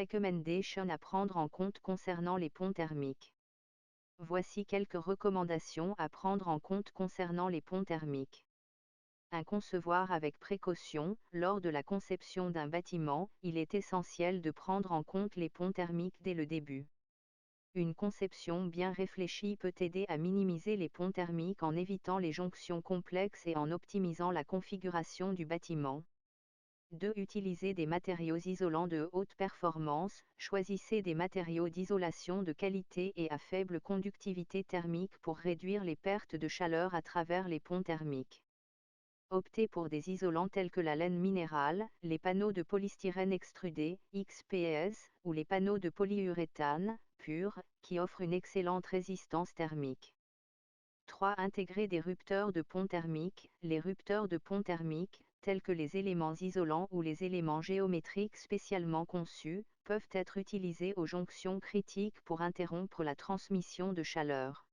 Recommendations à prendre en compte concernant les ponts thermiques. Voici quelques recommandations à prendre en compte concernant les ponts thermiques. Concevoir avec précaution. Lors de la conception d'un bâtiment, il est essentiel de prendre en compte les ponts thermiques dès le début. Une conception bien réfléchie peut aider à minimiser les ponts thermiques en évitant les jonctions complexes et en optimisant la configuration du bâtiment. 2. Utilisez des matériaux isolants de haute performance. Choisissez des matériaux d'isolation de qualité et à faible conductivité thermique pour réduire les pertes de chaleur à travers les ponts thermiques. Optez pour des isolants tels que la laine minérale, les panneaux de polystyrène extrudé, XPS, ou les panneaux de polyuréthane, pur, qui offrent une excellente résistance thermique. 3. Intégrer des rupteurs de pont thermique. Les rupteurs de pont thermique, tels que les éléments isolants ou les éléments géométriques spécialement conçus, peuvent être utilisés aux jonctions critiques pour interrompre la transmission de chaleur.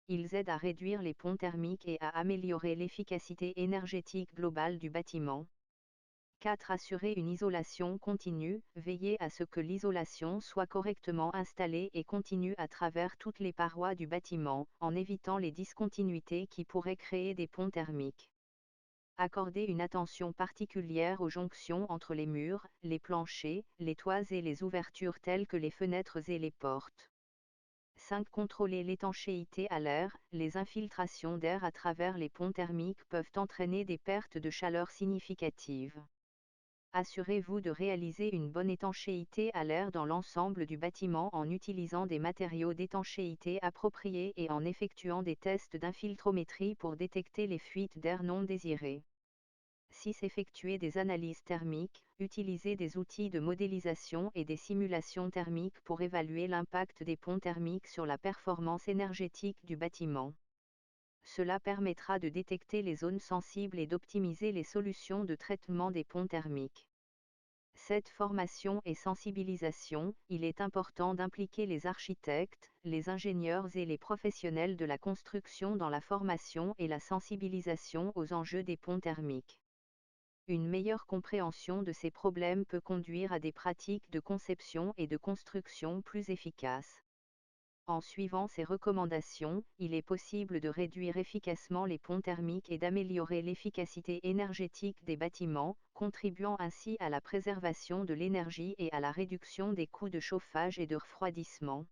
Ils aident à réduire les ponts thermiques et à améliorer l'efficacité énergétique globale du bâtiment. 4. Assurer une isolation continue. Veillez à ce que l'isolation soit correctement installée et continue à travers toutes les parois du bâtiment, en évitant les discontinuités qui pourraient créer des ponts thermiques. Accordez une attention particulière aux jonctions entre les murs, les planchers, les toits et les ouvertures telles que les fenêtres et les portes. 5. Contrôler l'étanchéité à l'air. Les infiltrations d'air à travers les ponts thermiques peuvent entraîner des pertes de chaleur significatives. Assurez-vous de réaliser une bonne étanchéité à l'air dans l'ensemble du bâtiment en utilisant des matériaux d'étanchéité appropriés et en effectuant des tests d'infiltrométrie pour détecter les fuites d'air non désirées. 6. Effectuer des analyses thermiques. Utilisez des outils de modélisation et des simulations thermiques pour évaluer l'impact des ponts thermiques sur la performance énergétique du bâtiment. Cela permettra de détecter les zones sensibles et d'optimiser les solutions de traitement des ponts thermiques. 7. Formation et sensibilisation. Il est important d'impliquer les architectes, les ingénieurs et les professionnels de la construction dans la formation et la sensibilisation aux enjeux des ponts thermiques. Une meilleure compréhension de ces problèmes peut conduire à des pratiques de conception et de construction plus efficaces. En suivant ces recommandations, il est possible de réduire efficacement les ponts thermiques et d'améliorer l'efficacité énergétique des bâtiments, contribuant ainsi à la préservation de l'énergie et à la réduction des coûts de chauffage et de refroidissement.